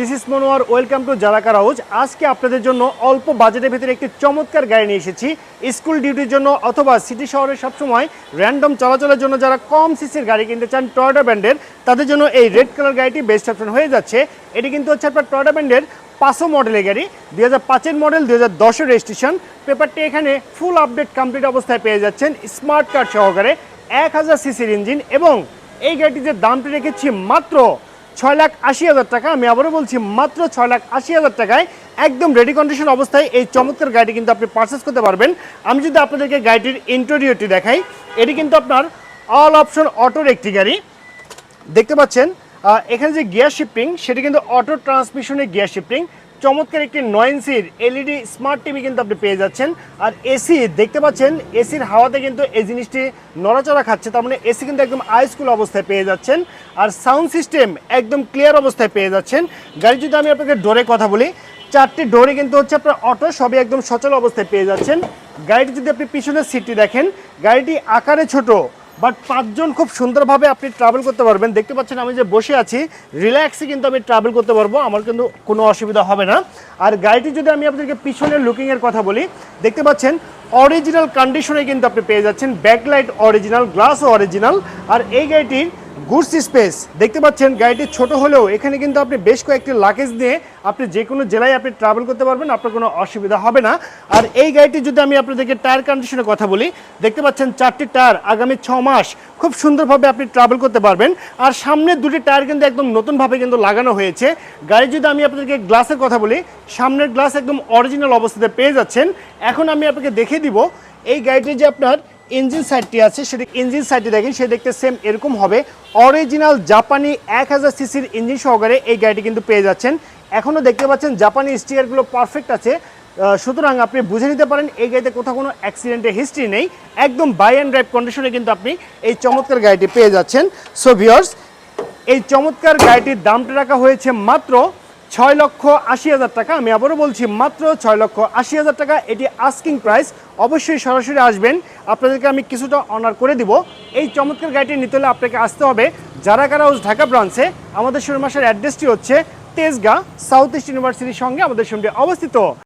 This is Monowar, welcome to জারাকার house. আজকে আপনাদের জন্য অল্প বাজেটের ভিতরে একটি চমৎকার গাড়ি নিয়ে এসেছি। স্কুল ডিউটির জন্য অথবা সিটি শহরে সবসময় র্যান্ডম চলাচলের জন্য যারা কম সিসির গাড়ি কিনতে চান টয়োটা ব্র্যান্ডের, তাদের জন্য এই রেড কালার গাড়িটি বেস্ট অপশন হয়ে যাচ্ছে। এটি কিন্তু হচ্ছে আপনার টয়োটা ব্র্যান্ডের 500 মডেলের গাড়ি, 2005-এর মডেল, 2010-এর রেজিস্ট্রেশন। পেপারটি এখানে ফুল আপডেট কমপ্লিট অবস্থায় পেয়ে যাচ্ছেন, স্মার্ট কার্ড সহকারে, 1000 সিসির ইঞ্জিন। এবং এই গাড়িটির দামটি রেখেছি মাত্র 6,80,000 টাকা। আমি আবারও বলছি মাত্র 6,80,000 টাকায় একদম রেডি কন্ডিশন অবস্থায় এই চমৎকার গাড়িটি কিন্তু আপনি পারচেস করতে পারবেন। আমি যদি আপনাদেরকে গাড়িটির ইন্টেরিয়রটি দেখাই, এটি কিন্তু আপনার অল অপশন অটোর একটি গাড়ি। দেখতে পাচ্ছেন এখানে যে গিয়ার শিফটিং, সেটি কিন্তু অটো ট্রান্সমিশনের গিয়ার শিফটিং। চমৎকার একটি 9 ইঞ্চির এলইডি স্মার্ট টিভি কিন্তু আপনি পেয়ে যাচ্ছেন। আর এসি দেখতে পাচ্ছেন, এসির হাওয়াতে কিন্তু এই জিনিসটি নড়াচড়া খাচ্ছে, তার মানে এসি কিন্তু একদম আইসকুল অবস্থায় পেয়ে যাচ্ছেন। আর সাউন্ড সিস্টেম একদম ক্লিয়ার অবস্থায় পেয়ে যাচ্ছেন। গাড়ি যদি আমি আপনাকে ডোরের কথা বলি, 4টি ডোরে কিন্তু হচ্ছে আপনার অটো, সবই একদম সচল অবস্থায় পেয়ে যাচ্ছেন। গাড়িটি যদি আপনি পিছনের সিটটি দেখেন, গাড়িটি আকারে ছোট, বাট 5 জন খুব সুন্দরভাবে আপনি ট্রাভেল করতে পারবেন। দেখতে পাচ্ছেন আমি যে বসে আছি, রিল্যাক্সে কিন্তু আমি ট্রাভেল করতে পারবো, আমার কিন্তু কোনো অসুবিধা হবে না। আর গাড়িটি যদি আমি আপনাদেরকে পিছনের লুকিংয়ের কথা বলি, দেখতে পাচ্ছেন অরিজিনাল কন্ডিশনে কিন্তু আপনি পেয়ে যাচ্ছেন। ব্যাকলাইট অরিজিনাল, গ্লাসও অরিজিনাল। আর এই গাড়িটির গুডস স্পেস দেখতে পাচ্ছেন, গাড়িটি ছোট হলেও এখানে কিন্তু আপনি বেশ কয়েকটি লাগেজ নিয়ে আপনি যে কোনো জেলায় আপনি ট্রাভেল করতে পারবেন, আপনার কোনো অসুবিধা হবে না। আর এই গাড়িটি যদি আমি আপনাদেরকে টায়ার কন্ডিশনের কথা বলি, দেখতে পাচ্ছেন 4টি টায়ার আগামী 6 মাস খুব সুন্দরভাবে আপনি ট্রাভেল করতে পারবেন। আর সামনের 2টি টায়ার কিন্তু একদম নতুনভাবে কিন্তু লাগানো হয়েছে। গাড়ি যদি আমি আপনাদেরকে গ্লাসের কথা বলি, সামনের গ্লাস একদম অরিজিনাল অবস্থাতে পেয়ে যাচ্ছেন। এখন আমি আপনাকে দেখিয়ে দিব এই গাড়িটির যে আপনার ইঞ্জিন সাইডটি আছে, সেটি ইঞ্জিন সাইডটি দেখেন, সে দেখতে সেম এরকম হবে। অরিজিনাল জাপানি 1000 সিসির ইঞ্জিন সহকারে এই গাড়িটি কিন্তু পেয়ে যাচ্ছেন। এখনও দেখতে পাচ্ছেন জাপানি স্টিয়ারগুলো পারফেক্ট আছে, সুতরাং আপনি বুঝে নিতে পারেন এই গাড়িতে কোথাও কোনো অ্যাক্সিডেন্টের হিস্ট্রি নেই। একদম বাই অ্যান্ড ড্রাইভ কন্ডিশনে কিন্তু আপনি এই চমৎকার গাড়িটি পেয়ে যাচ্ছেন। সো ভিউয়ার্স, এই চমৎকার গাড়িটির দামটা রাখা হয়েছে মাত্র 6,80,000 টাকা। আমি আবারও বলছি মাত্র 6,80,000 টাকা। এটি আস্কিং প্রাইস। অবশ্যই সরাসরি আসবেন, আপনাদেরকে আমি কিছুটা অনার করে দিব। এই চমৎকার গাড়িটি নিতে হলে আপনাকে আসতে হবে জারাকার হাউস ঢাকা ব্রাঞ্চে। আমাদের শোরুম আসার অ্যাড্রেসটি হচ্ছে তেজগাঁ, সাউথ ইস্ট ইউনিভার্সিটির সঙ্গে আমাদের শোরুমটি অবস্থিত।